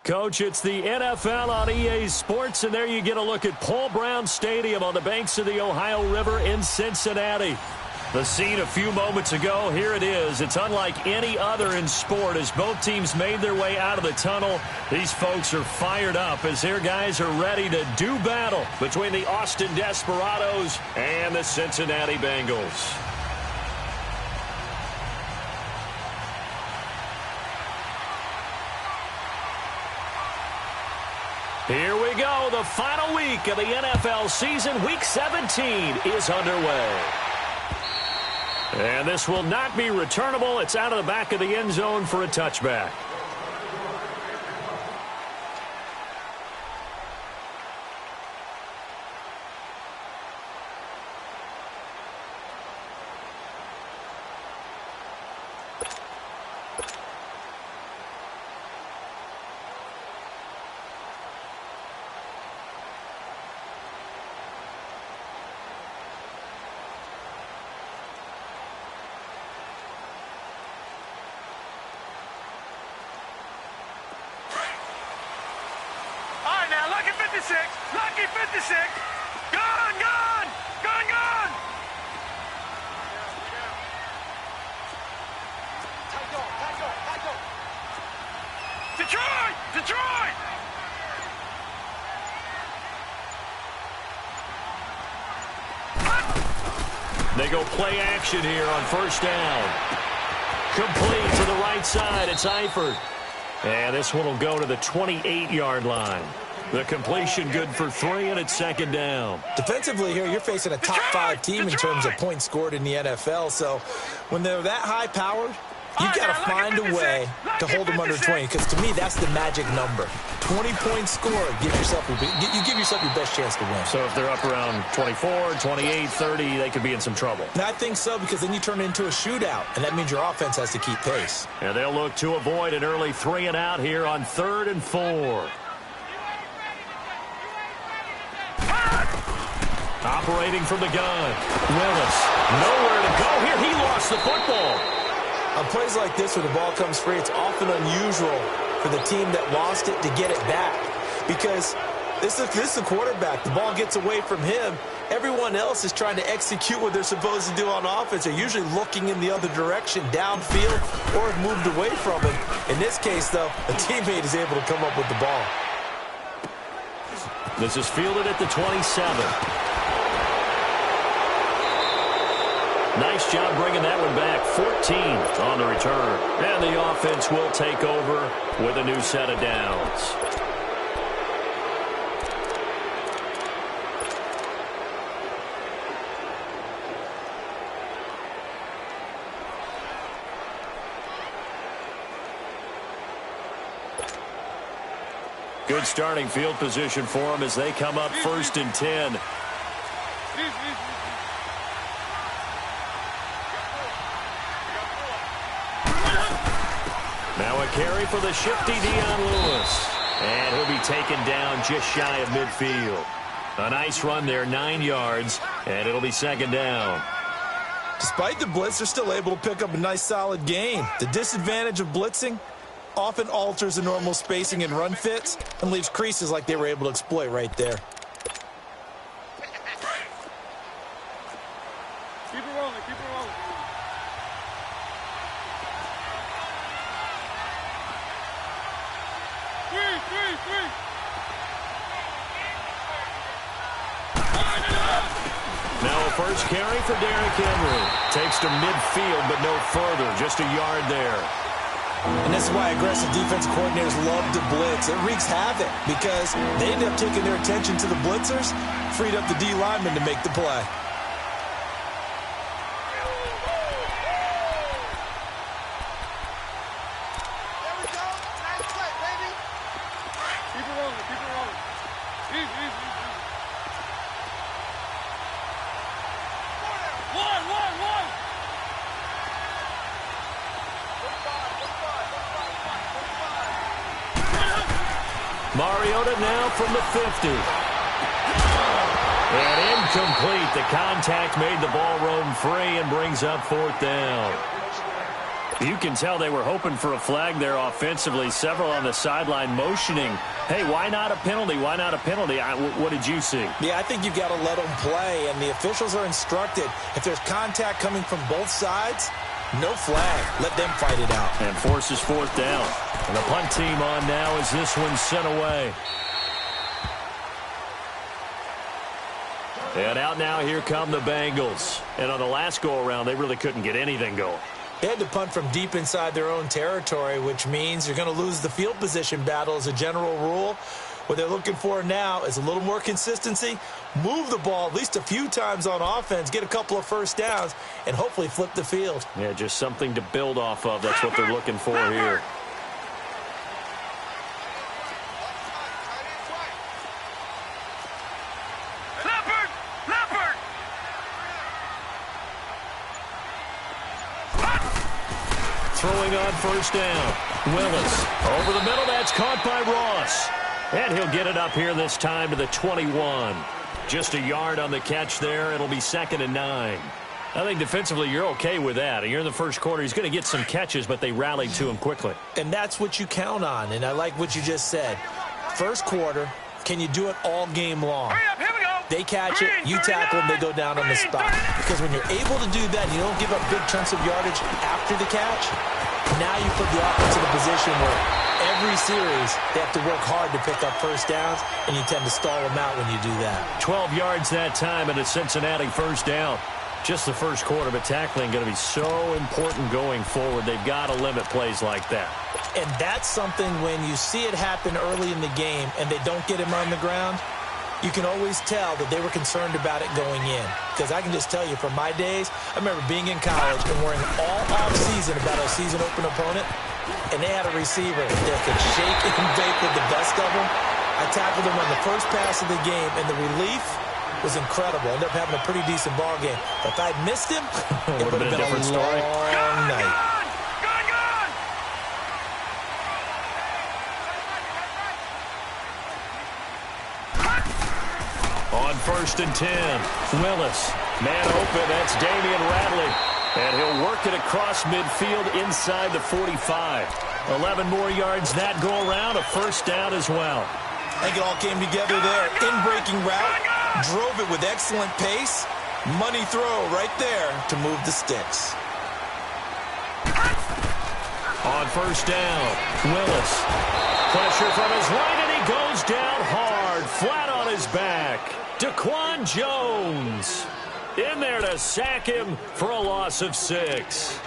Coach, it's the NFL on EA Sports, and there you get a look at Paul Brown Stadium on the banks of the Ohio River in Cincinnati. The scene a few moments ago, here it is. It's unlike any other in sport as both teams made their way out of the tunnel. These folks are fired up as their guys are ready to do battle between the Austin Desperados and the Cincinnati Bengals. Here we go. The final week of the NFL season. Week 17 is underway. And this will not be returnable. It's out of the back of the end zone for a touchback. Lucky 56. Gone, gone, gone, gone. Detroit, Detroit. They go play action here on first down. Complete to the right side. It's Eifert. And this one will go to the 28-yard line. The completion good for 3, and it's second down. Defensively here, you're facing a top 5 team in terms of points scored in the NFL. So when they're that high-powered, you've got to find a way to hold them under 20. Because to me, that's the magic number. 20 points scored, you give yourself your best chance to win. So if they're up around 24, 28, 30, they could be in some trouble. And I think so, because then you turn it into a shootout, and that means your offense has to keep pace. And they'll look to avoid an early 3-and-out here on 3rd and 4. Operating from the gun. Willis, nowhere to go here. He lost the football. On plays like this where the ball comes free, it's often unusual for the team that lost it to get it back. Because this is the quarterback. The ball gets away from him. Everyone else is trying to execute what they're supposed to do on offense. They're usually looking in the other direction, downfield, or have moved away from him. In this case, though, a teammate is able to come up with the ball. This is fielded at the 27. Nice job bringing that one back. 14 on the return. And the offense will take over with a new set of downs. Good starting field position for them as they come up 1st and 10. Now a carry for the shifty Dion Lewis. And he'll be taken down just shy of midfield. A nice run there, 9 yards, and it'll be second down. Despite the blitz, they're still able to pick up a nice solid gain. The disadvantage of blitzing often alters the normal spacing and run fits and leaves creases like they were able to exploit right there. Keep it rolling, keep it rolling. Three. Now a first carry for Derrick Henry. Takes to midfield, but no further. Just a yard there. And this is why aggressive defensive coordinators love to blitz. It wreaks havoc because they end up taking their attention to the blitzers, freed up the D lineman to make the play. Mariota now from the 50. And incomplete. The contact made the ball roam free and brings up 4th down. You can tell they were hoping for a flag there offensively. Several on the sideline motioning, hey, why not a penalty? Why not a penalty? What did you see? Yeah, I think you've got to let them play, and the officials are instructed. If there's contact coming from both sides, no flag. Let them fight it out. And forces fourth down. And the punt team on now as this one's sent away. And out now, here come the Bengals. And on the last go-around, they really couldn't get anything going. They had to punt from deep inside their own territory, which means you're going to lose the field position battle as a general rule. What they're looking for now is a little more consistency, move the ball at least a few times on offense, get a couple of first downs, and hopefully flip the field. Yeah, just something to build off of. That's what they're looking for here. Throwing on first down. Willis over the middle. That's caught by Ross. And he'll get it up here this time to the 21. Just a yard on the catch there. It'll be 2nd and 9. I think defensively you're okay with that. You're in the first quarter. He's going to get some catches, but they rallied to him quickly. And that's what you count on. And I like what you just said. First quarter, can you do it all game long? Hurry up, here we go. They catch it, you tackle them, they go down on the spot. Because when you're able to do that, and you don't give up big chunks of yardage after the catch, now you put the offense in a position where every series they have to work hard to pick up first downs, and you tend to stall them out when you do that. 12 yards that time, and a Cincinnati first down. Just the first quarter, but tackling going to be so important going forward. They've got to limit plays like that. And that's something when you see it happen early in the game and they don't get him on the ground, you can always tell that they were concerned about it going in. Because I can just tell you from my days, I remember being in college and worrying all off-season about a season-open opponent, and they had a receiver that could shake and bake with the best of them. I tackled him on the first pass of the game, and the relief was incredible. Ended up having a pretty decent ball game. But if I'd missed him, it would have been a different story. Long night. On 1st and 10, Willis. Man open, that's Damian Radley. And he'll work it across midfield inside the 45. 11 more yards that go around, a first down as well. I think it all came together there. In-breaking route, drove it with excellent pace. Money throw right there to move the sticks. On first down, Willis. Pressure from his right, and he goes down hard, flat on his back. Daquan Jones in there to sack him for a loss of 6.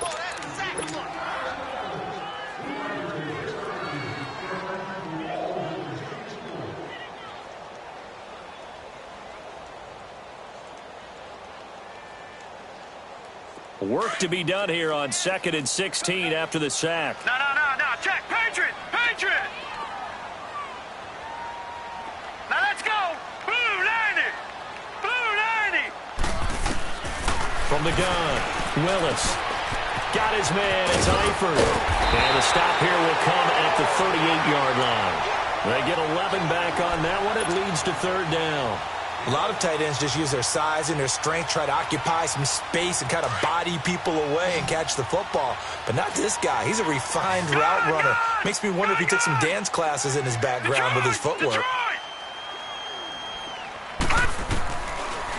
Work to be done here on 2nd and 16 after the sack. No. Check. Patriot. Now let's go. Blue 90. From the gun, Willis. Got his man. It's Eifert. And the stop here will come at the 38-yard line. They get 11 back on that one. It leads to 3rd down. A lot of tight ends just use their size and their strength, try to occupy some space and kind of body people away and catch the football. But not this guy. He's a refined route runner. Makes me wonder if he took some dance classes in his background with his footwork.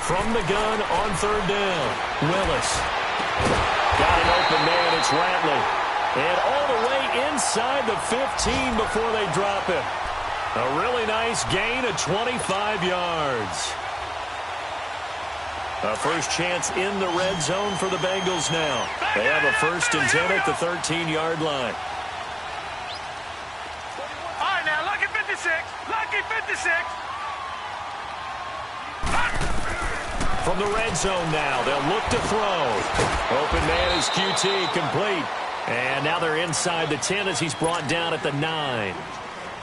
From the gun on 3rd down, Willis. Got an open man. It's Ratley. And all the way inside the 15 before they drop him. A really nice gain of 25 yards. A first chance in the red zone for the Bengals now. They have a 1st and 10 at the 13-yard line. All right, now, lucky 56. From the red zone now, they'll look to throw. Open man is QT, complete. And now they're inside the 10 as he's brought down at the 9.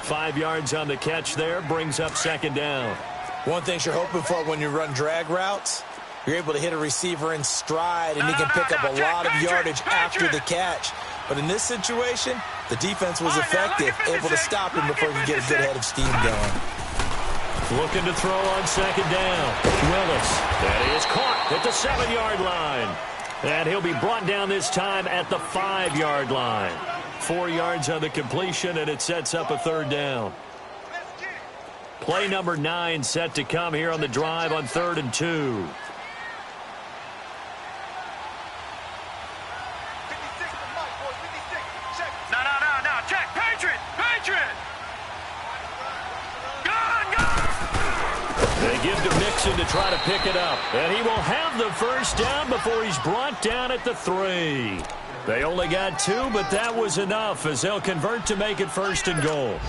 5 yards on the catch there, brings up 2nd down. One thing you're hoping for when you run drag routes, you're able to hit a receiver in stride, and he can pick up a lot of yardage after the catch. But in this situation, the defense was effective, able to stop him before he could get a good head of steam going. Looking to throw on 2nd down. Willis. That is caught at the 7-yard line. And he'll be brought down this time at the 5-yard line. 4 yards on the completion, and it sets up a 3rd down. Play number 9 set to come here on the drive on 3rd and 2. No, check, Patriot! They give to Mixon to try to pick it up. And he will have the 1st down before he's brought down at the 3. They only got 2, but that was enough as they'll convert to make it 1st and goal.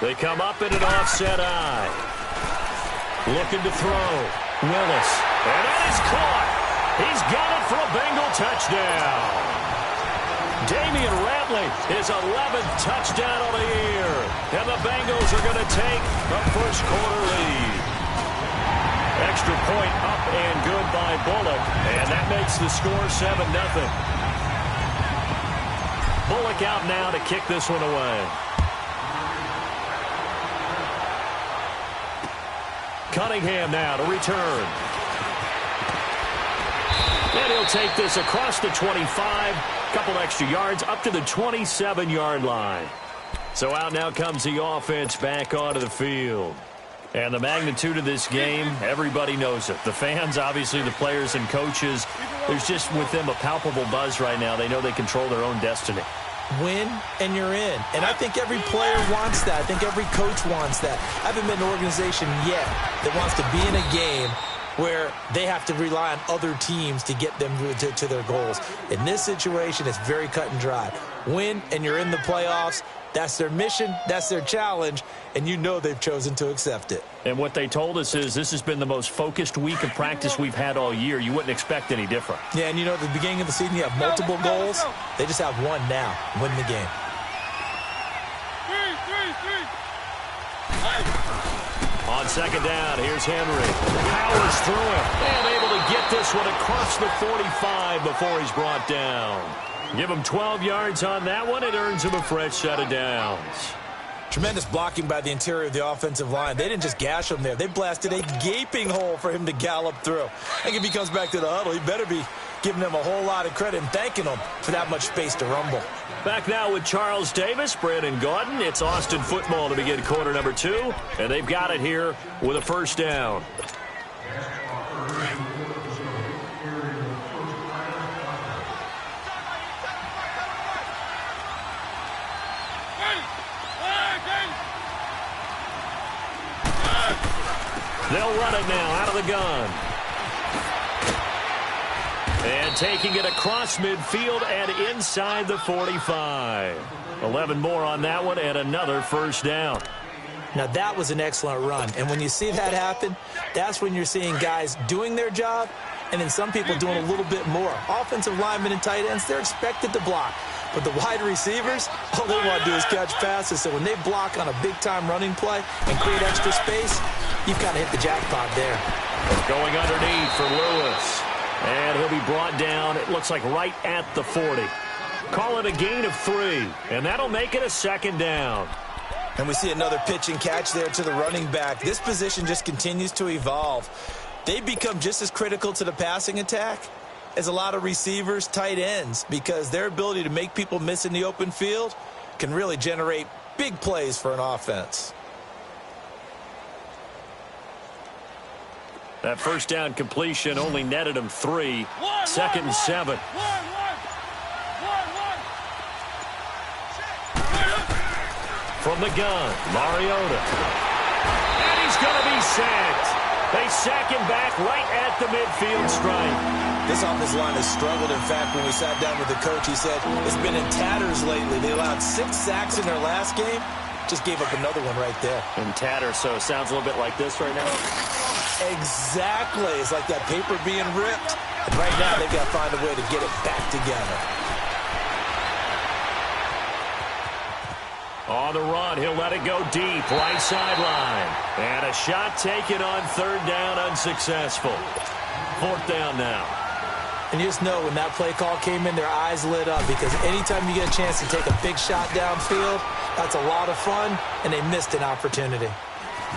They come up in an offset eye. Looking to throw. Willis. And that is caught. He's got it for a Bengal touchdown. Damian Ratley, his 11th touchdown of the year. And the Bengals are going to take the 1st quarter lead. Extra point up and good by Bullock. And that makes the score 7-0. Bullock out now to kick this one away. Cunningham now to return. And he'll take this across the 25. Couple extra yards up to the 27-yard line. So out now comes the offense back onto the field. And the magnitude of this game, everybody knows it. The fans, obviously the players and coaches, there's just with them a palpable buzz right now. They know they control their own destiny. Win and you're in. And I think every player wants that. I think every coach wants that. I haven't been in an organization yet that wants to be in a game where they have to rely on other teams to get them to their goals. In this situation, it's very cut and dry. Win and you're in the playoffs. That's their mission. That's their challenge. And you know they've chosen to accept it. And what they told us is this has been the most focused week of practice we've had all year. You wouldn't expect any different. Yeah, and you know, at the beginning of the season, you have multiple goals. They just have one now, win the game. On 2nd down, here's Henry. Powers through it. And able to get this one across the 45 before he's brought down. Give him 12 yards on that one. It earns him a fresh set of downs. Tremendous blocking by the interior of the offensive line. They didn't just gash him there. They blasted a gaping hole for him to gallop through. I think if he comes back to the huddle, he better be giving them a whole lot of credit and thanking them for that much space to rumble. Back now with Charles Davis, Brandon Gaudin. It's Austin football to begin quarter number 2. And they've got it here with a 1st down. They'll run it now out of the gun. And taking it across midfield and inside the 45. 11 more on that one and another 1st down. Now that was an excellent run. And when you see that happen, that's when you're seeing guys doing their job and then some people doing a little bit more. Offensive linemen and tight ends, they're expected to block. But the wide receivers, all they want to do is catch passes. So when they block on a big-time running play and create extra space, you've kind of hit the jackpot there. Going underneath for Lewis. And he'll be brought down, it looks like right at the 40. Call it a gain of 3, and that'll make it a 2nd down. And we see another pitch and catch there to the running back. This position just continues to evolve. They become just as critical to the passing attack as a lot of receivers, tight ends, because their ability to make people miss in the open field can really generate big plays for an offense. That 1st down completion only netted him 3. 2nd and 7. From the gun, Mariota. And he's going to be sacked. They sack him back right at the midfield stripe. This offensive line has struggled. In fact, when we sat down with the coach, he said it's been in tatters lately. They allowed 6 sacks in their last game. Just gave up another one right there. In tatters, so it sounds a little bit like this right now. Exactly. It's like that paper being ripped. And right now, they've got to find a way to get it back together. On the run, he'll let it go deep, right sideline. And a shot taken on 3rd down, unsuccessful. 4th down now. And you just know when that play call came in, their eyes lit up, because anytime you get a chance to take a big shot downfield, that's a lot of fun, and they missed an opportunity.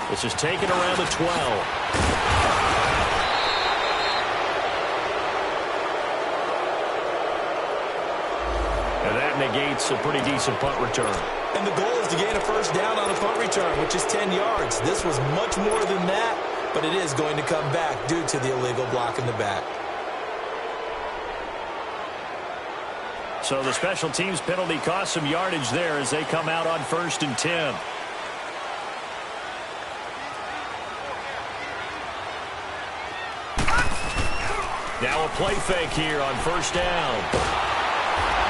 This is taken around the 12. And that negates a pretty decent punt return. And the goal is to gain a first down on a punt return, which is 10 yards. This was much more than that, but it is going to come back due to the illegal block in the back. So the special teams penalty cost some yardage there as they come out on 1st and 10. Now a play fake here on 1st down.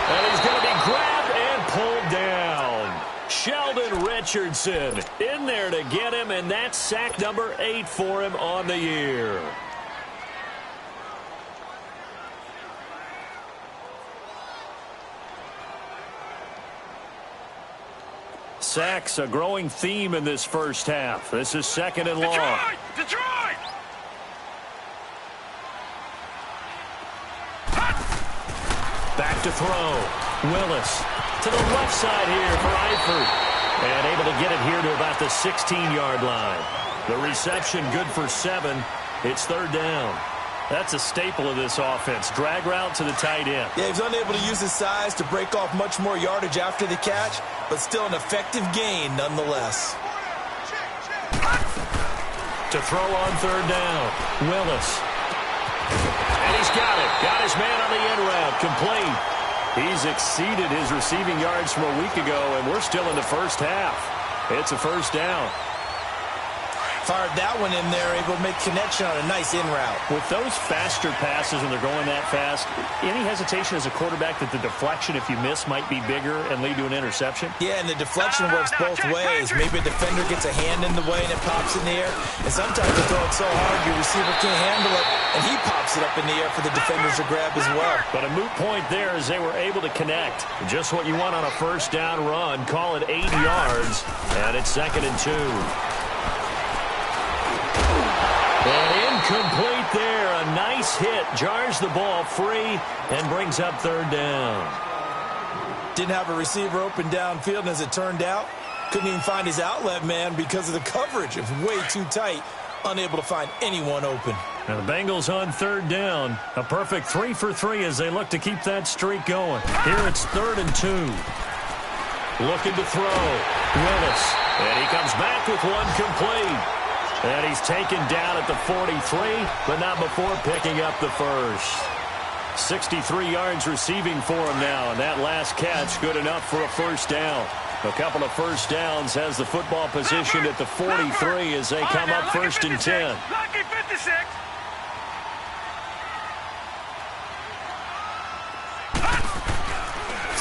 And he's going to be grabbed and pulled down. Sheldon Richardson in there to get him, and that's sack number 8 for him on the year. Sacks, a growing theme in this first half. This is 2nd and long. Detroit! Back to throw. Willis to the left side here for Eifert. And able to get it here to about the 16-yard line. The reception good for 7. It's 3rd down. That's a staple of this offense. Drag route to the tight end. Yeah, he's unable to use his size to break off much more yardage after the catch, but still an effective gain nonetheless. To throw on 3rd down. Willis. And he's got it. Got his man on the in route. Complete. He's exceeded his receiving yards from a week ago, and we're still in the first half. It's a first down. Fired that one in there, able to make connection on a nice in route. With those faster passes when they're going that fast, any hesitation as a quarterback that the deflection, if you miss, might be bigger and lead to an interception? Yeah, and the deflection works both ways. Maybe a defender gets a hand in the way and it pops in the air. And sometimes you throw it so hard your receiver can't handle it, and he pops it up in the air for the defenders to grab as well. But a moot point there as they were able to connect. Just what you want on a first down run. Call it 8 yards, and it's 2nd and 2. And incomplete there. A nice hit. Jars the ball free and brings up 3rd down. Didn't have a receiver open downfield, and as it turned out, couldn't even find his outlet man because of the coverage. It was way too tight. Unable to find anyone open. Now the Bengals on 3rd down. A perfect 3 for 3 as they look to keep that streak going. Here it's 3rd and 2. Looking to throw. Willis. And he comes back with one complete. And he's taken down at the 43, but not before picking up the first. 63 yards receiving for him now, and that last catch good enough for a first down. A couple of first downs has the football position at the 43 as they come up 1st and 10. Lucky 56.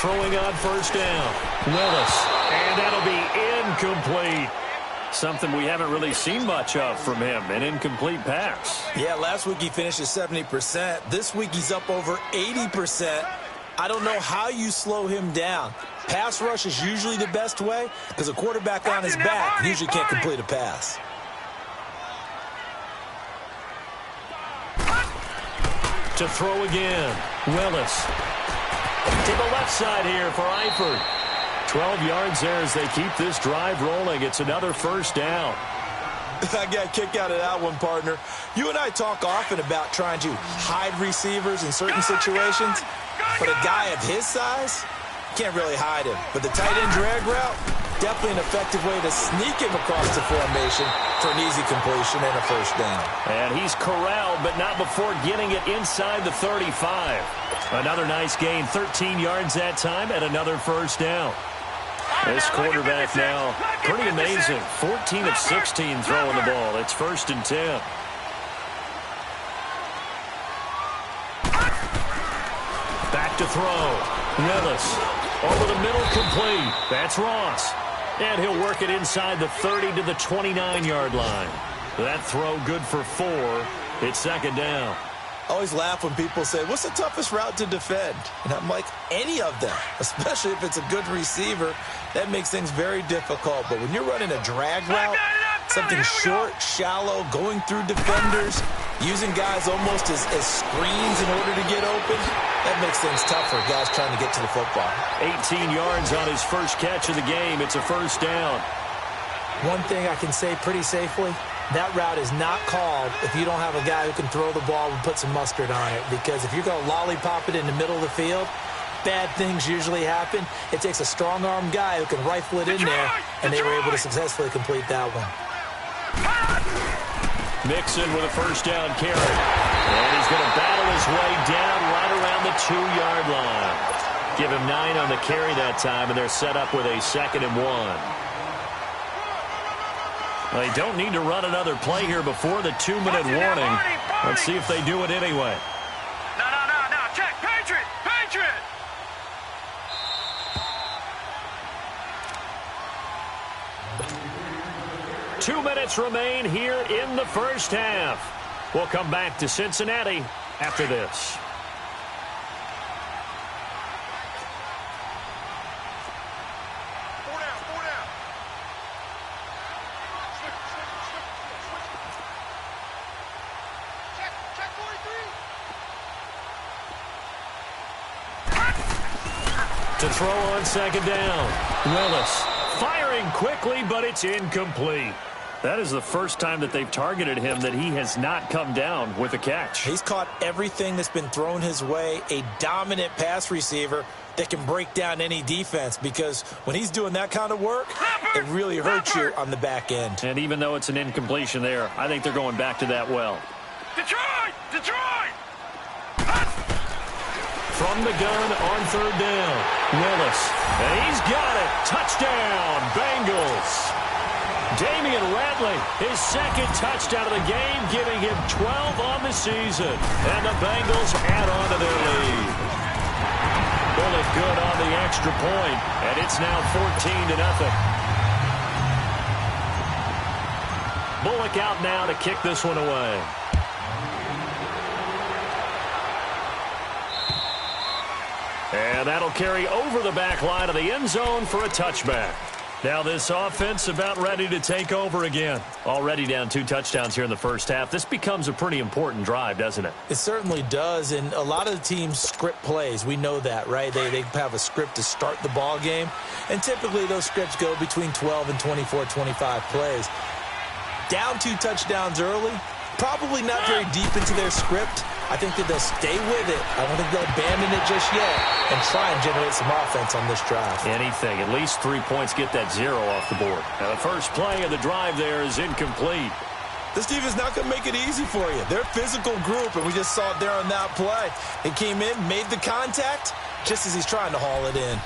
Throwing on 1st down. Willis. And that'll be incomplete. Something we haven't really seen much of from him, an incomplete pass. Yeah, last week he finished at 70%. This week he's up over 80%. I don't know how you slow him down. Pass rush is usually the best way because a quarterback on his back usually can't complete a pass. To throw again. Willis. To the left side here for Eifert. 12 yards there as they keep this drive rolling. It's another first down. I got a kick out of that one, partner. You and I talk often about trying to hide receivers in certain situations, but a guy of his size can't really hide him. But the tight end drag route, definitely an effective way to sneak him across the formation for an easy completion and a first down. And he's corralled, but not before getting it inside the 35. Another nice gain, 13 yards that time, and another first down. This quarterback now, pretty amazing. 14 of 16 throwing the ball. It's 1st and 10. Back to throw. Willis over the middle, complete. That's Ross. And he'll work it inside the 30 to the 29-yard line. That throw good for 4. It's 2nd down. I always laugh when people say, what's the toughest route to defend? And I'm like, any of them, especially if it's a good receiver. That makes things very difficult. But when you're running a drag route, something short, shallow, going through defenders, using guys almost as screens in order to get open. That makes things tough for guys trying to get to the football. 18 yards on his first catch of the game. It's a first down. One thing I can say pretty safely, that route is not called if you don't have a guy who can throw the ball and put some mustard on it. Because if you're going to lollipop it in the middle of the field, bad things usually happen. It takes a strong-armed guy who can rifle it in there, and they were able to successfully complete that one. Mixon with a first down carry. And he's going to battle his way down right around the 2-yard line. Give him 9 on the carry that time, and they're set up with a 2nd and 1. Well, they don't need to run another play here before the 2-minute warning. Let's see if they do it anyway. No. Check. Patriot. 2 minutes remain here in the first half. We'll come back to Cincinnati after this. To throw on 2nd down. Willis firing quickly, but it's incomplete. That is the first time that they've targeted him that he has not come down with a catch. He's caught everything that's been thrown his way, a dominant pass receiver that can break down any defense, because when he's doing that kind of work, it really hurts you on the back end. And even though it's an incompletion there, I think they're going back to that well. Detroit! From the gun on 3rd down, Willis. And he's got it. Touchdown, Bengals. Damian Ratley, his 2nd touchdown of the game, giving him 12 on the season. And the Bengals add on to their lead. Bullet good on the extra point, and it's now 14-0. Bullock out now to kick this one away. And that'll carry over the back line of the end zone for a touchback. Now this offense about ready to take over again. Already down 2 touchdowns here in the first half. This becomes a pretty important drive, doesn't it? It certainly does, and a lot of the teams script plays. We know that, right? They have a script to start the ball game, and typically those scripts go between 12 and 24, 25 plays. Down 2 touchdowns early, probably not very deep into their script. I think that they'll stay with it. I don't think they'll abandon it just yet and try and generate some offense on this drive. Anything. At least 3 points, get that 0 off the board. Now the first play of the drive there is incomplete. This defense is not going to make it easy for you. They're a physical group, and we just saw it there on that play. He came in, made the contact, just as he's trying to haul it in.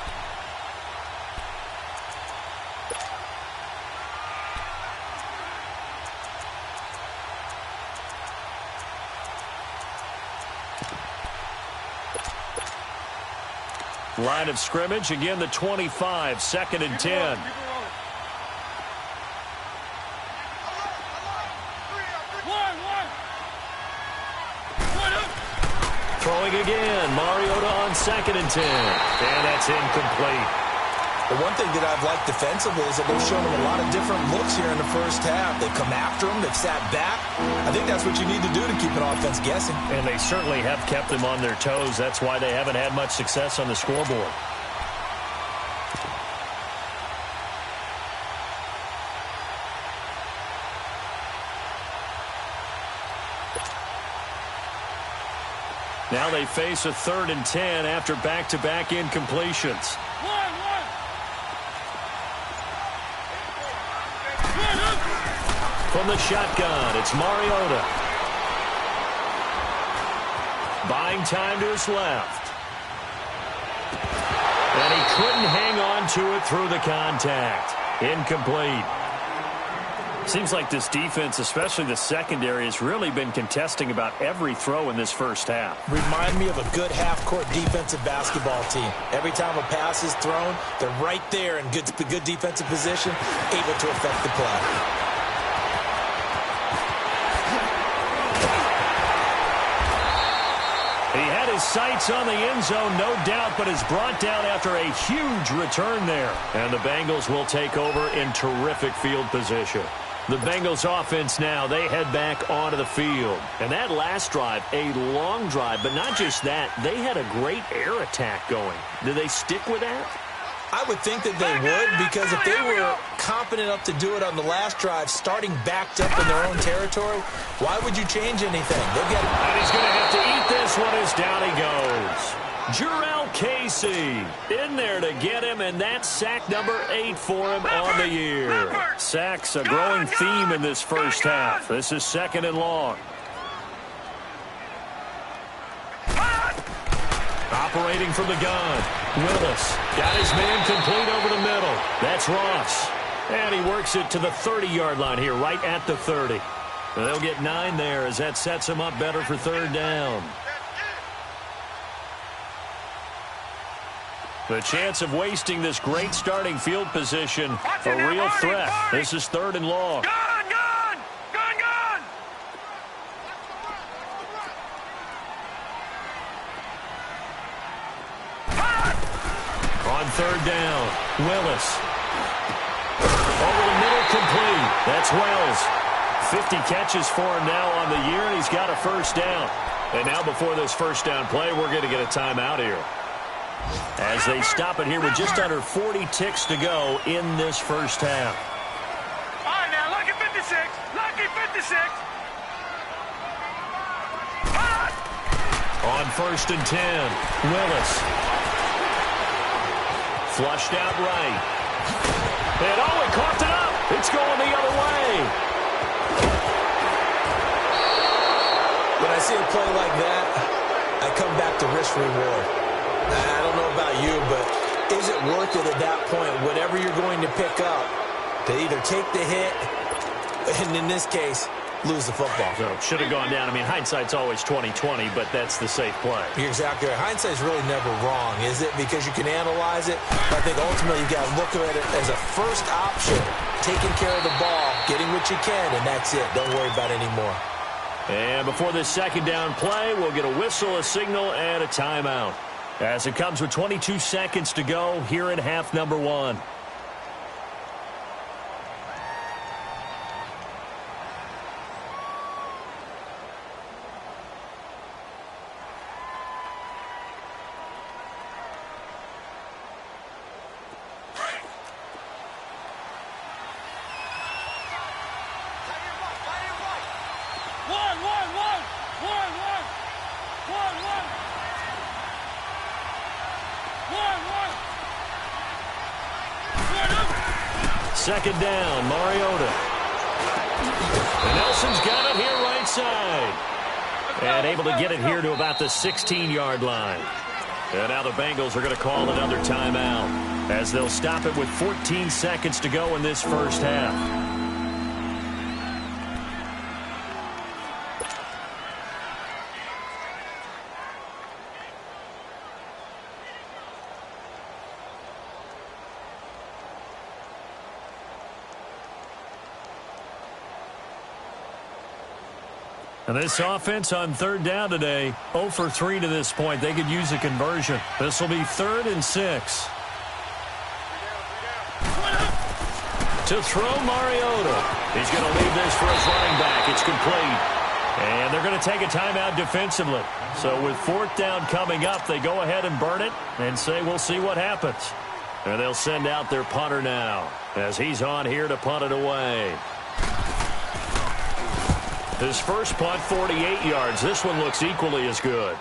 Line of scrimmage, again the 25, 2nd and 10. Throwing again, Mariota on 2nd and 10. And that's incomplete. The one thing that I've liked defensively is that they've shown them a lot of different looks here in the first half. They've come after them. They've sat back. I think that's what you need to do to keep an offense guessing. And they certainly have kept them on their toes. That's why they haven't had much success on the scoreboard. Now they face a 3rd and 10 after back-to-back incompletions. From the shotgun, it's Mariota. Buying time to his left. And he couldn't hang on to it through the contact. Incomplete. Seems like this defense, especially the secondary, has really been contesting about every throw in this first half. Remind me of a good half-court defensive basketball team. Every time a pass is thrown, they're right there in good defensive position, able to affect the play. He had his sights on the end zone, no doubt, but is brought down after a huge return there. And the Bengals will take over in terrific field position. The Bengals offense now, they head back onto the field. And that last drive, a long drive, but not just that, they had a great air attack going. Do they stick with that? I would think that they would, because if they were confident enough to do it on the last drive, starting backed up in their own territory, why would you change anything? And he's going to have to eat this one as down he goes. Jarrell Casey in there to get him, and that's sack number 8 for him on the year. Sacks a growing theme in this first half. This is 2nd and long. Operating from the gun, Willis got his man complete over the middle. That's Ross. And he works it to the 30-yard line here, right at the 30. And they'll get 9 there as that sets them up better for 3rd down. The chance of wasting this great starting field position, a real threat. This is 3rd and long. Gun! On 3rd down, Willis. Over the middle, complete. That's Wells. 50 catches for him now on the year, and he's got a 1st down. And now before this 1st down play, we're going to get a timeout here, as they stop it here with just under 40 ticks to go in this first half. All right, now, lucky 56. Lucky 56. On 1st and 10, Willis. Flushed out right. And he coughed it up. It's going the other way. When I see a play like that, I come back to risk reward. I don't know about you, but is it worth it at that point, whatever you're going to pick up, to either take the hit, and in this case, lose the football? So should have gone down. I mean, hindsight's always 20/20, but that's the safe play. You're exactly right. Hindsight's really never wrong, is it? Because you can analyze it. But I think ultimately you got to look at it as a first option, taking care of the ball, getting what you can, and that's it. Don't worry about it anymore. And before this 2nd down play, we'll get a whistle, a signal, and a timeout, as it comes with 22 seconds to go here in half number 1. Second down, Mariota. And Nelson's got it here right side. And able to get it here to about the 16-yard line. And now the Bengals are going to call another timeout, as they'll stop it with 14 seconds to go in this first half. And this offense on 3rd down today, 0 for 3 to this point. They could use a conversion. This will be 3rd and 6. To throw, Mariota. He's going to leave this for his running back. It's complete. And they're going to take a timeout defensively. So with 4th down coming up, they go ahead and burn it and say, we'll see what happens. And they'll send out their punter now, as he's on here to punt it away. His first punt, 48 yards. This one looks equally as good.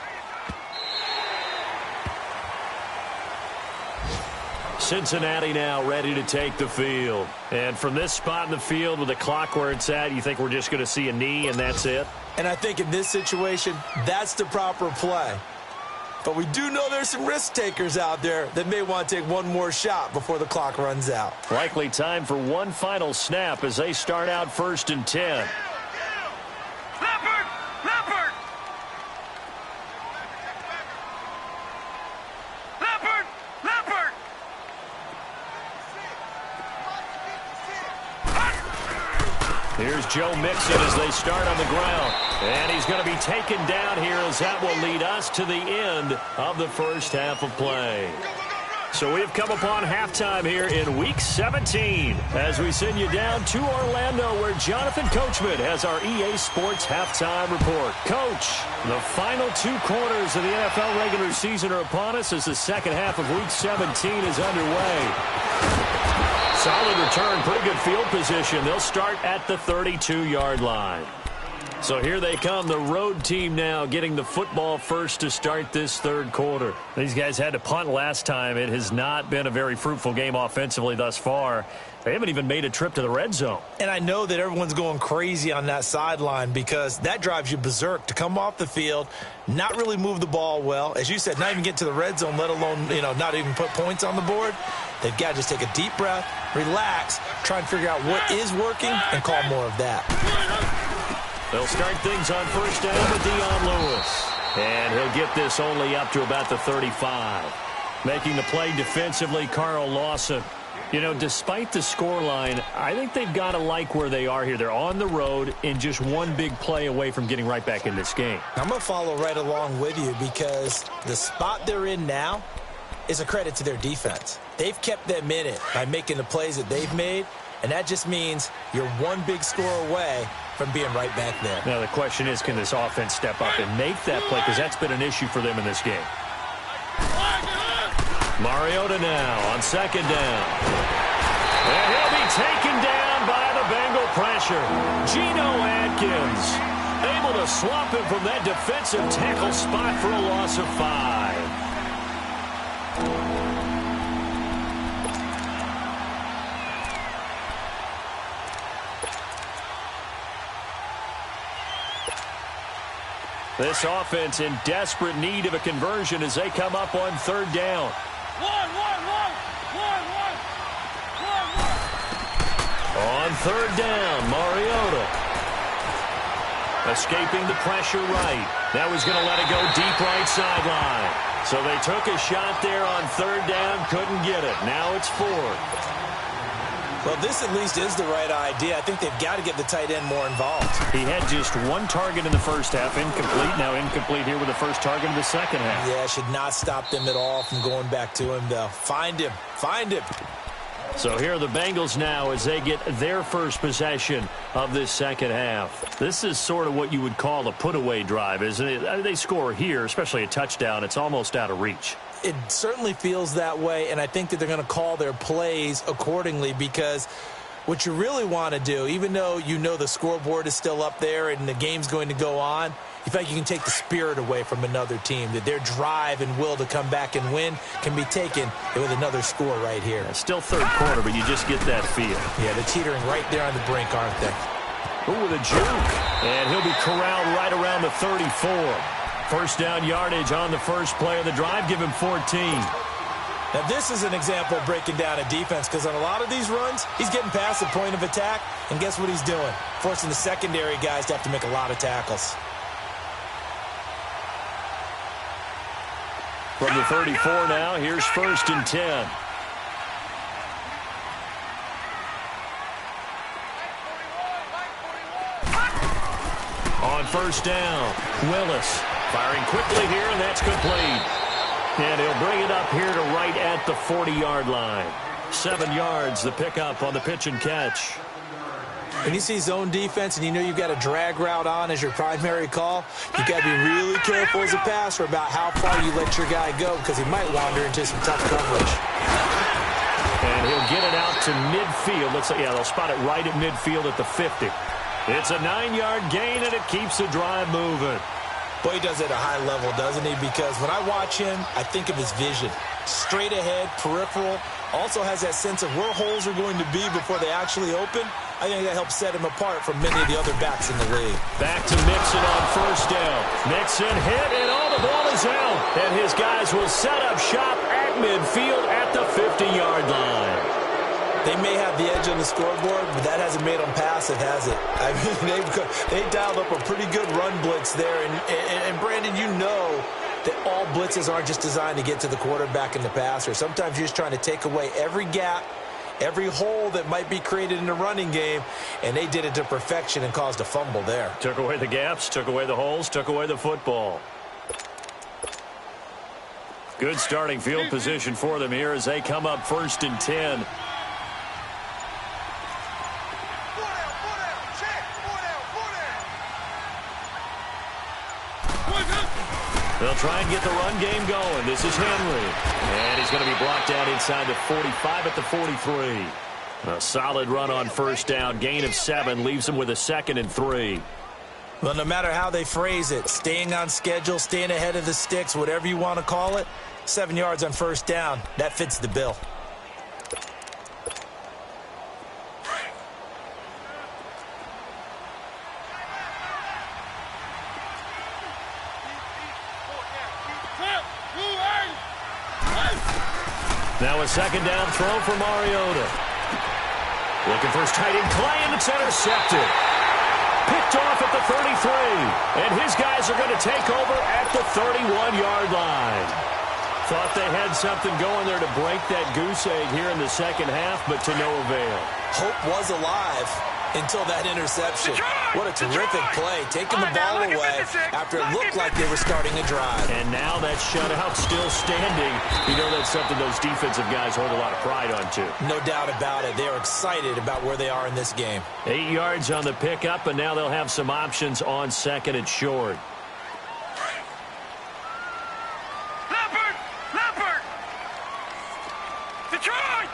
Cincinnati now ready to take the field. And from this spot in the field with the clock where it's at, you think we're just going to see a knee and that's it? And I think in this situation, that's the proper play. But we do know there's some risk takers out there that may want to take one more shot before the clock runs out. Likely time for one final snap as they start out 1st and 10. Here's Joe Mixon as they start on the ground. And he's going to be taken down here, as that will lead us to the end of the first half of play. So we've come upon halftime here in Week 17 as we send you down to Orlando where Jonathan Coachman has our EA Sports halftime report. Coach, the final 2 quarters of the NFL regular season are upon us as the second half of Week 17 is underway. Solid return, pretty good field position. They'll start at the 32-yard line. So here they come, the road team now getting the football first to start this third quarter. These guys had to punt last time. It has not been a very fruitful game offensively thus far. They haven't even made a trip to the red zone. And I know that everyone's going crazy on that sideline because that drives you berserk to come off the field, not really move the ball well. As you said, not even get to the red zone, let alone, not even put points on the board. They've got to just take a deep breath, relax, try and figure out what is working and call more of that. They'll start things on first down with Dion Lewis. And he'll get this only up to about the 35. Making the play defensively, Carl Lawson. Despite the scoreline, I think they've got to like where they are here. They're on the road and just one big play away from getting right back in this game. I'm going to follow right along with you because the spot they're in now is a credit to their defense. They've kept them in it by making the plays that they've made, and that just means you're one big score away from being right back there. Now the question is, can this offense step up and make that play? Because that's been an issue for them in this game. Mariota now on second down. And he'll be taken down by the Bengal pressure. Geno Atkins able to swap him from that defensive tackle spot for a loss of 5. This offense in desperate need of a conversion as they come up on third down. On third down, Mariota. Escaping the pressure right. That was going to let it go deep right sideline. So they took a shot there on third down, couldn't get it. Now it's 4. Well, this at least is the right idea. I think they've got to get the tight end more involved. He had just 1 target in the first half, incomplete. Now incomplete here with the first target in the second half. Yeah, should not stop them at all from going back to him, though. Find him. Find him. So here are the Bengals now as they get their first possession of this second half. This is sort of what you would call a put-away drive, isn't it? They score here, especially a touchdown. It's almost out of reach. It certainly feels that way, and I think that they're going to call their plays accordingly because what you really want to do, even though the scoreboard is still up there and the game's going to go on, you feel like you can take the spirit away from another team, that their drive and will to come back and win can be taken with another score right here. Yeah, still third quarter, but you just get that feel. Yeah, they're teetering right there on the brink, aren't they? Ooh, with a juke. And he'll be corralled right around the 34. First down yardage on the first play of the drive. Give him 14. Now, this is an example of breaking down a defense because on a lot of these runs, he's getting past the point of attack, and guess what he's doing? Forcing the secondary guys to have to make a lot of tackles. From the 34 now, here's first and 10. On first down, Willis firing quickly here, and that's complete. And he'll bring it up here to right at the 40-yard line. 7 yards, the pickup on the pitch and catch. When you see zone defense and you know you've got a drag route on as your primary call, you've got to be really careful as a passer about how far you let your guy go because he might wander into some tough coverage. And he'll get it out to midfield. Looks like, they'll spot it right at midfield at the 50. It's a 9-yard gain, and it keeps the drive moving. Boy, he does it at a high level, doesn't he? Because when I watch him, I think of his vision. Straight ahead, peripheral. Also has that sense of where holes are going to be before they actually open. I think that helps set him apart from many of the other backs in the league. Back to Mixon on first down. Mixon hit, and the ball is out. And his guys will set up shop at midfield at the 50-yard line. They may have the edge on the scoreboard, but that hasn't made them passive, has it? I mean, they dialed up a pretty good run blitz there. And Brandon, you know that all blitzes aren't just designed to get to the quarterback and the passer. Sometimes you're just trying to take away every gap, every hole that might be created in the running game, and they did it to perfection and caused a fumble there. Took away the gaps, took away the holes, took away the football. Good starting field position for them here as they come up 1st and 10. They'll try and get the run game going. This is Henry. And he's going to be brought down inside the 45 at the 43. A solid run on 1st down. Gain of 7 leaves them with a 2nd and 3. Well, no matter how they phrase it, staying on schedule, staying ahead of the sticks, whatever you want to call it, 7 yards on 1st down, that fits the bill. Now a 2nd down throw for Mariota. Looking for his tight end, Clay, and it's intercepted. Picked off at the 33. And his guys are going to take over at the 31-yard line. Thought they had something going there to break that goose egg here in the 2nd half, but to no avail. Hope was alive until that interception. What a terrific play, taking the ball away after it looked like they were starting a drive. And now that shutout still standing. You know that's something those defensive guys hold a lot of pride on, too. No doubt about it. They're excited about where they are in this game. 8 yards on the pickup, and now they'll have some options on 2nd and short. Leopard! Detroit!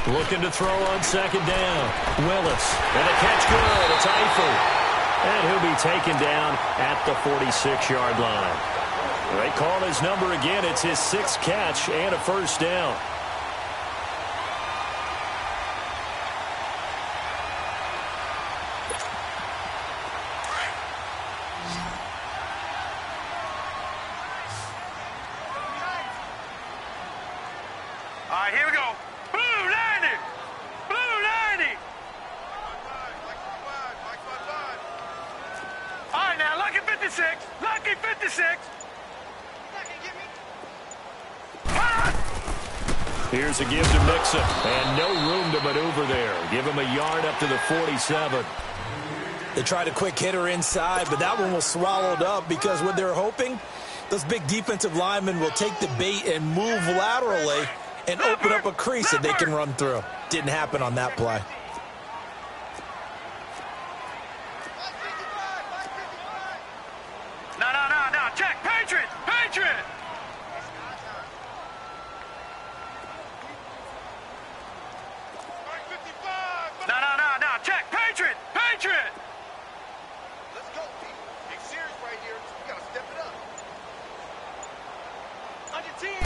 Looking to throw on 2nd down. Willis. And the catch good. It's Eifert. And he'll be taken down at the 46-yard line. They call his number again. It's his 6th catch and a 1st down. All right, here we go. Blue 90! Blue 90! All right, now, lucky 56. Lucky 56. Here's a give to Mixon. And no room to maneuver there. Give him a yard up to the 47. They tried a quick hitter inside, but that one was swallowed up because what they're hoping, those big defensive linemen will take the bait and move laterally and open up a crease that they can run through. Didn't happen on that play. No. Check. Patriot! No. Check. Patriot! Let's go, Pete. Big series right here. We got to step it up. On your team.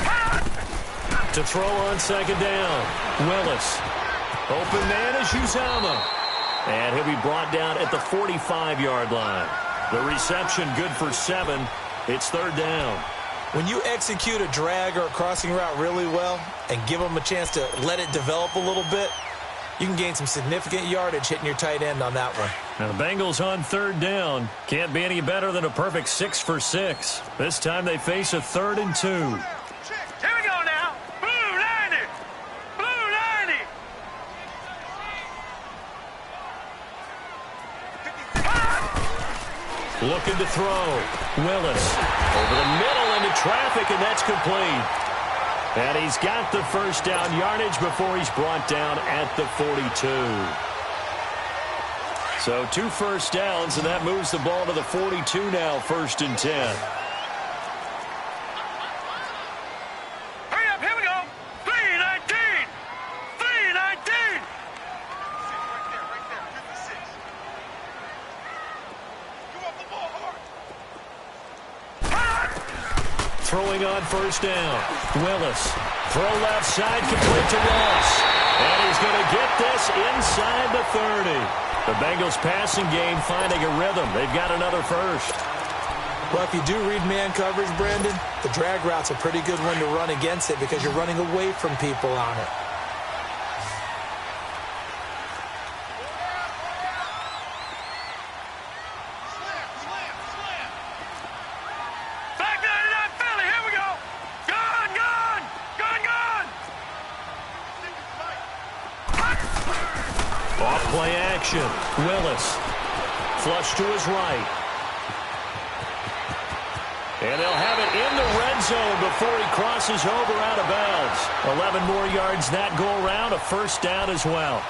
To throw on 2nd down. Willis. Open man is Uzama. And he'll be brought down at the 45-yard line. The reception good for 7. It's 3rd down. When you execute a drag or a crossing route really well and give them a chance to let it develop a little bit, you can gain some significant yardage hitting your tight end on that one. Now the Bengals on 3rd down. Can't be any better than a perfect 6 for 6. This time they face a 3rd and 2. Here we go now. Blue 90! Blue 90! Looking to throw. Willis over the middle into traffic, and that's complete. And he's got the 1st down yardage before he's brought down at the 42. So 2 first downs, and that moves the ball to the 42 now, 1st and 10. Hurry up, here we go. 319! 319! Right there. 56. You want the ball hard. Throwing on 1st down. Willis. Throw left side, complete to Ross. And he's going to get this inside the 30. The Bengals passing game finding a rhythm. They've got another 1st. Well, if you do read man coverage, Brandon, the drag route's a pretty good one to run against it because you're running away from people on it. Back 99 Philly, here we go. Gone! Off play action. Willis. Flush to his right. And they'll have it in the red zone before he crosses over out of bounds. 11 more yards that go around, a first down as well.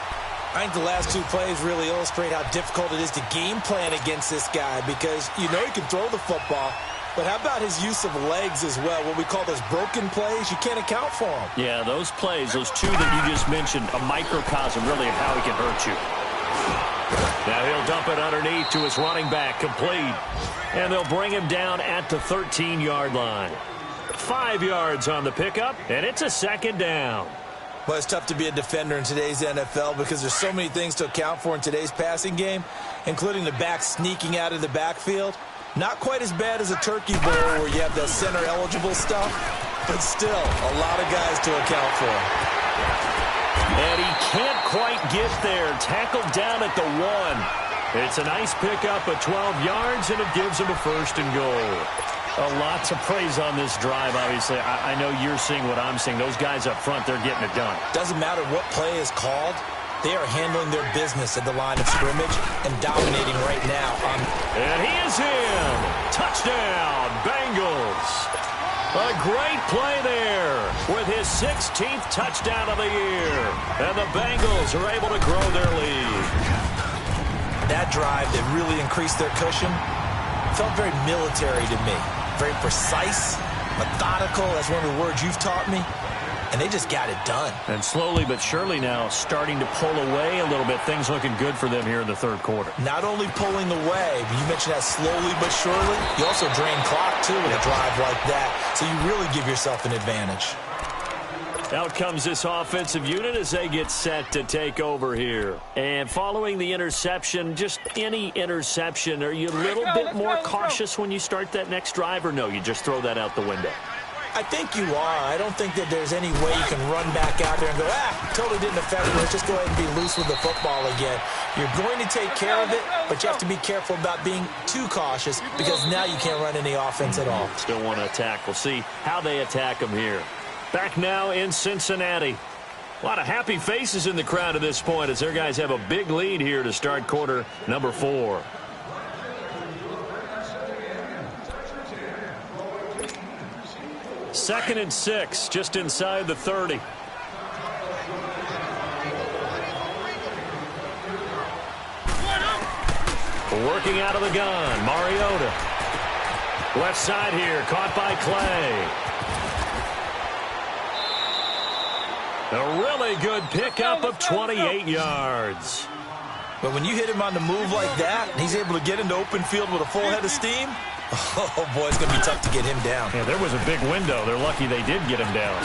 I think the last two plays really illustrate how difficult it is to game plan against this guy because you know he can throw the football, but how about his use of legs as well? What we call those broken plays, you can't account for them. Yeah, those plays, those two that you just mentioned, a microcosm really of how he can hurt you. Now he'll dump it underneath to his running back, complete. And they'll bring him down at the 13-yard line. 5 yards on the pickup, and it's a second down. Well, it's tough to be a defender in today's NFL because there's so many things to account for in today's passing game, including the back sneaking out of the backfield. Not quite as bad as a turkey bowl where you have that center-eligible stuff, but still a lot of guys to account for. And he can't quite get there. Tackled down at the 1. It's a nice pickup of 12 yards, and it gives him a first and goal. A lot to praise on this drive, obviously. I know you're seeing what I'm seeing. Those guys up front, they're getting it done. Doesn't matter what play is called. They are handling their business at the line of scrimmage and dominating right now. And he is in. Touchdown, Bengals. A great play there with his 16th touchdown of the year. And the Bengals are able to grow their lead. That drive that really increased their cushion felt very military to me. Very precise, methodical. That's one of the words you've taught me. And they just got it done. And slowly but surely now starting to pull away a little bit. Things looking good for them here in the third quarter. Not only pulling away, but you mentioned that slowly but surely. You also drain clock, too, with a drive like that. So you really give yourself an advantage. Out comes this offensive unit as they get set to take over here. And following the interception, just any interception, are you a little bit more cautious when you start that next drive, or no, you just throw that out the window? I think you are. I don't think that there's any way you can run back out there and go, totally didn't affect me. Let's just go ahead and be loose with the football again. You're going to take care of it, but you have to be careful about being too cautious because now you can't run any offense at all. Still want to attack. We'll see how they attack them here. Back now in Cincinnati. A lot of happy faces in the crowd at this point as their guys have a big lead here to start quarter number 4. Second and 6, just inside the 30. Working out of the gun, Mariota. Left side here, caught by Clay. A really good pickup of 28 yards. But when you hit him on the move like that, and he's able to get into open field with a full head of steam, oh, boy, it's going to be tough to get him down. Yeah, there was a big window. They're lucky they did get him down.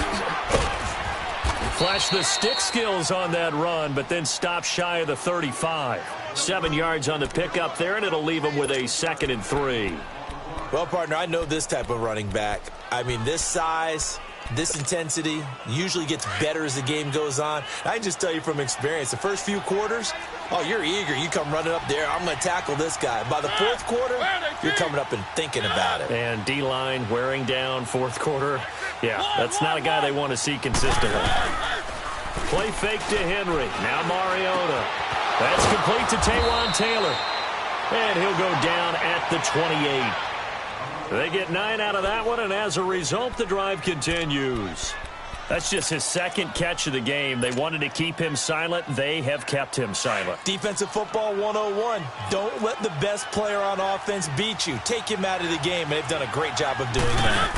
Flash the stick skills on that run, but then stop shy of the 35. 7 yards on the pickup there, and it'll leave him with a 2nd and 3. Well, partner, I know this type of running back. I mean, this size, this intensity usually gets better as the game goes on. I can just tell you from experience, the first few quarters, oh, you're eager. You come running up there. I'm going to tackle this guy. By the fourth quarter, you're coming up and thinking about it. And D-line wearing down fourth quarter. Yeah, that's not a guy they want to see consistently. Play fake to Henry. Now Mariota. That's complete to Taywan Taylor. And he'll go down at the 28. They get 9 out of that one, and as a result, the drive continues. That's just his second catch of the game. They wanted to keep him silent. They have kept him silent. Defensive football 101. Don't let the best player on offense beat you. Take him out of the game, and they've done a great job of doing that.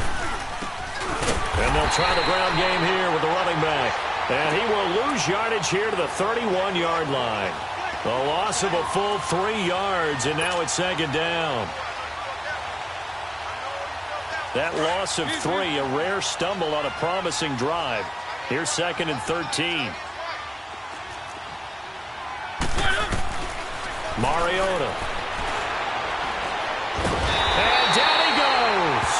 And they'll try the ground game here with the running back. And he will lose yardage here to the 31-yard line. The loss of a full 3 yards, and now it's second down. That loss of 3, a rare stumble on a promising drive. Here's 2nd and 13. Mariota. And down he goes.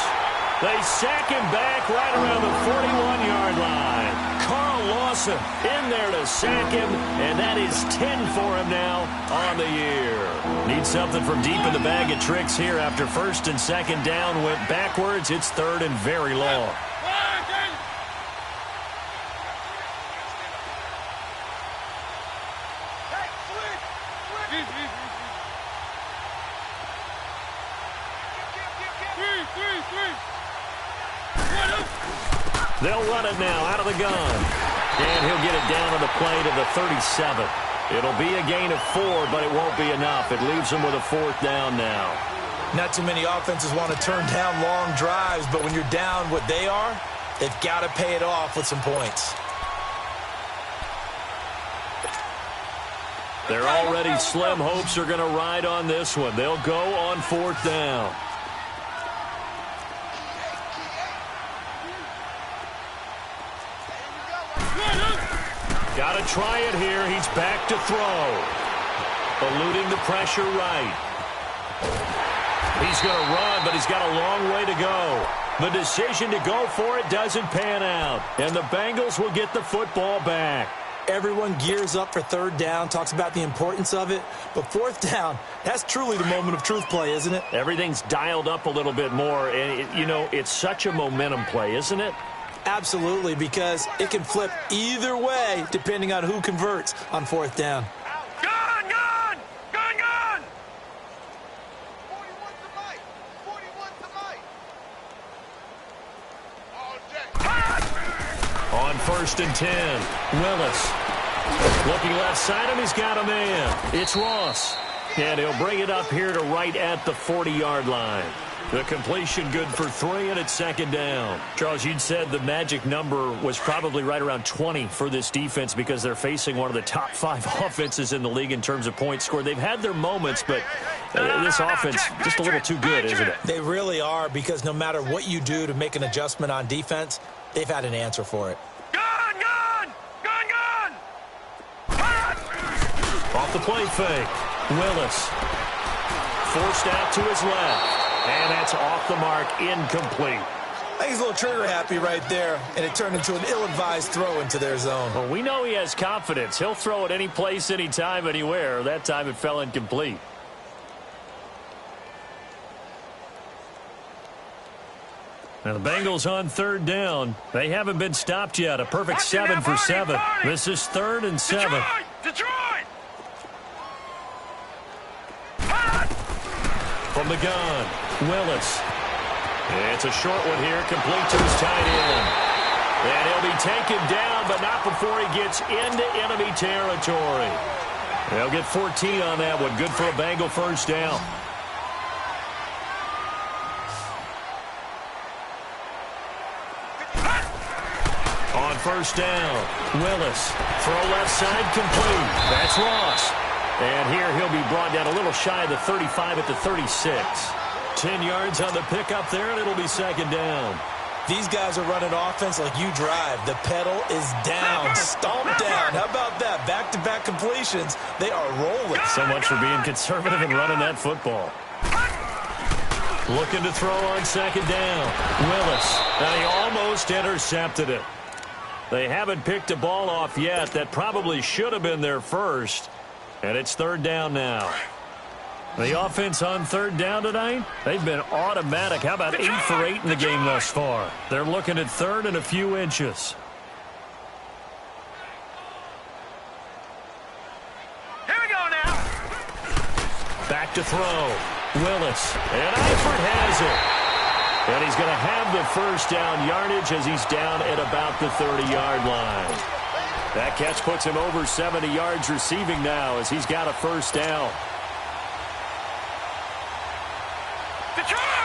They sack him back right around the 41-yard line. Carl Lawson in there to sack him, and that is 10 for him now on the year. Need something from deep in the bag of tricks here after 1st and 2nd down went backwards. It's 3rd and very long. They'll run it now out of the gun. And he'll get it down on the play to the 37. It'll be a gain of 4, but it won't be enough. It leaves them with a 4th down now. Not too many offenses want to turn down long drives, but when you're down what they are, they've got to pay it off with some points. Their already slim hopes are going to ride on this one. They'll go on 4th down. Got to try it here. He's back to throw. Eluding the pressure right. He's going to run, but he's got a long way to go. The decision to go for it doesn't pan out, and the Bengals will get the football back. Everyone gears up for 3rd down, talks about the importance of it, but 4th down, that's truly the moment of truth play, isn't it? Everything's dialed up a little bit more, and, it's such a momentum play, isn't it? Absolutely, because it can flip either way depending on who converts on 4th down. Gun, gun! Gun, gun! 41 to Mike. 41 to Mike. All day. On 1st and 10, Willis. Looking left side him, he's got a man. It's Ross. And he'll bring it up here to right at the 40-yard line. The completion good for 3, and it's 2nd down. Charles, you'd said the magic number was probably right around 20 for this defense because they're facing one of the top 5 offenses in the league in terms of points scored. They've had their moments, but this offense just a little too good, isn't it? They really are, because no matter what you do to make an adjustment on defense, they've had an answer for it. Gun, gun! Gun, gun! Off the play fake, Willis. Forced out to his left. And that's off the mark, incomplete. I think he's a little trigger happy right there, and it turned into an ill-advised throw into their zone. Well, we know he has confidence. He'll throw it any place, anytime, anywhere. That time it fell incomplete. Now the Bengals on 3rd down. They haven't been stopped yet. A perfect 7 for 7. This is 3rd and 7. Detroit! From the gun, Willis. It's a short one here, complete to his tight end. And he'll be taken down, but not before he gets into enemy territory. They'll get 14 on that one. Good for a Bengal 1st down. On 1st down, Willis. Throw left side, complete. That's Ross. And here he'll be brought down a little shy of the 35 at the 36. 10 yards on the pickup there, and it'll be 2nd down. These guys are running offense like you drive. The pedal is down, stomped down. How about that? Back-to-back completions. They are rolling. So much for being conservative and running that football. Looking to throw on 2nd down. Willis. Now he almost intercepted it. They haven't picked a ball off yet. That probably should have been their first. And it's 3rd down now. The offense on 3rd down tonight, they've been automatic. How about 8 for 8 in the game thus far? They're looking at 3rd and a few inches. Here we go now. Back to throw. Willis. And Eifert has it. And he's going to have the 1st down yardage as he's down at about the 30-yard line. That catch puts him over 70 yards receiving now as he's got a 1st down.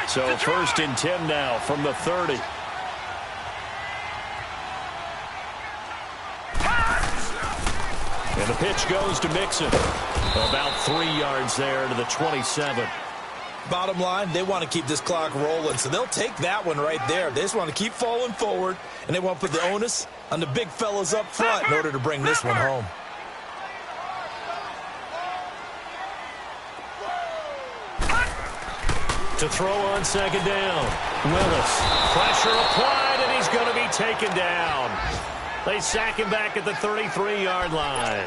So 1st and 10 now from the 30. And the pitch goes to Mixon. About 3 yards there to the 27. Bottom line, they want to keep this clock rolling, so they'll take that one right there. They just want to keep falling forward, and they want to put the onus on the big fellas up front in order to bring this one home. To throw on 2nd down. Willis. Pressure applied, and he's going to be taken down. They sack him back at the 33-yard line.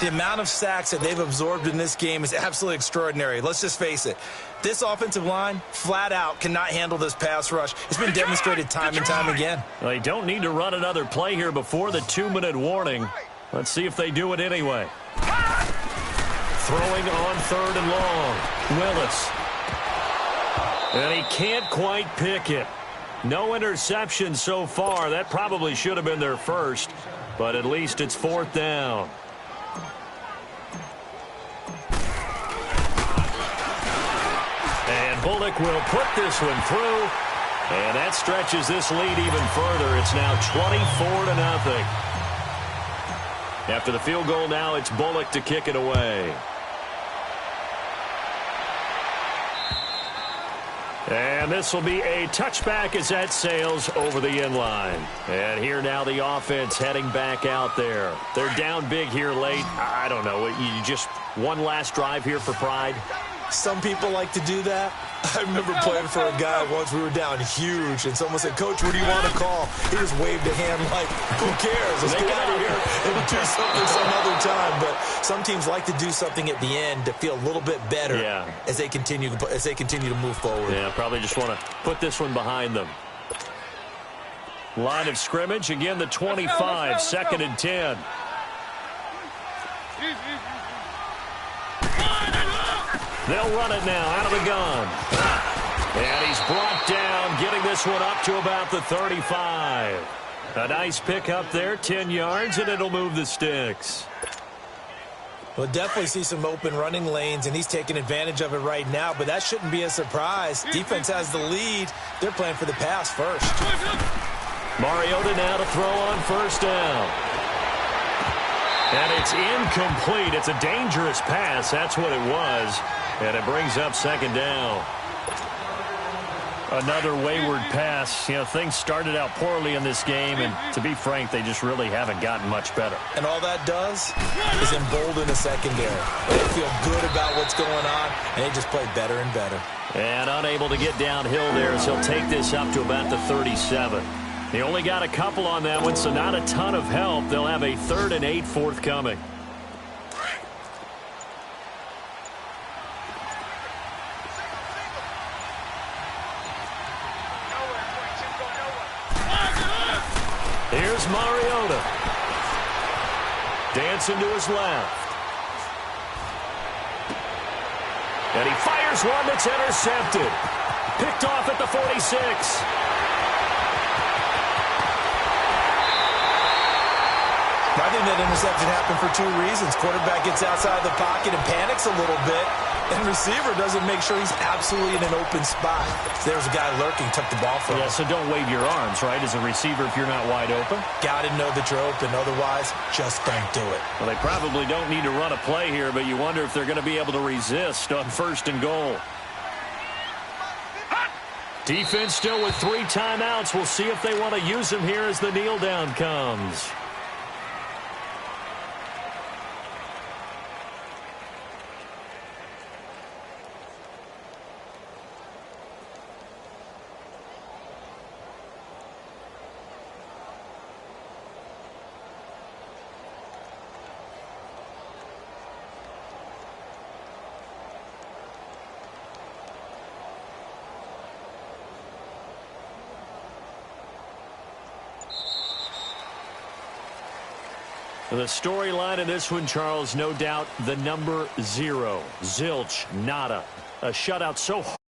The amount of sacks that they've absorbed in this game is absolutely extraordinary. Let's just face it. This offensive line, flat out, cannot handle this pass rush. It's been demonstrated time and time again. They don't need to run another play here before the 2-minute warning. Let's see if they do it anyway. Throwing on 3rd and long. Willis. And he can't quite pick it. No interception so far. That probably should have been their first, but at least it's 4th down. And Bullock will put this one through, and that stretches this lead even further. It's now 24-0. After the field goal now, it's Bullock to kick it away. And this will be a touchback as that sails over the end line. And here now the offense heading back out there. They're down big here late. I don't know. You just one last drive here for pride? Some people like to do that. I remember playing for a guy once. We were down huge, and someone said, "Coach, what do you want to call?" He just waved a hand like, "Who cares? Let's get out of here and do something some other time." But some teams like to do something at the end to feel a little bit better as they continue to move forward. Yeah, probably just want to put this one behind them. Line of scrimmage, again the 25, 2nd and 10. They'll run it now out of the gun. And he's brought down, getting this one up to about the 35. A nice pick up there, 10 yards, and it'll move the sticks. We'll definitely see some open running lanes, and he's taking advantage of it right now, but that shouldn't be a surprise. Defense has the lead. They're playing for the pass first. Mariota now to throw on 1st down. And it's incomplete. It's a dangerous pass. That's what it was. And it brings up 2nd down. Another wayward pass. You know, things started out poorly in this game, and to be frank, they just really haven't gotten much better. And all that does is embolden the secondary. They feel good about what's going on, and they just play better and better. And unable to get downhill there, so he'll take this up to about the 37. They only got a couple on that one, so not a ton of help. They'll have a 3rd and 8 forthcoming. Here's Mariota. Dancing to his left. And he fires one that's intercepted. Picked off at the 46. I think that interception happened for 2 reasons. Quarterback gets outside the pocket and panics a little bit, and receiver doesn't make sure he's absolutely in an open spot. There's a guy lurking, took the ball from him. Yeah, so don't wave your arms, right, as a receiver if you're not wide open? Got to know that you're open. Otherwise, just don't do it. Well, they probably don't need to run a play here, but you wonder if they're going to be able to resist on 1st and goal. Defense still with 3 timeouts. We'll see if they want to use them here as the kneel down comes. The storyline in this one, Charles, no doubt the number 0. Zilch, nada. A shutout so hard.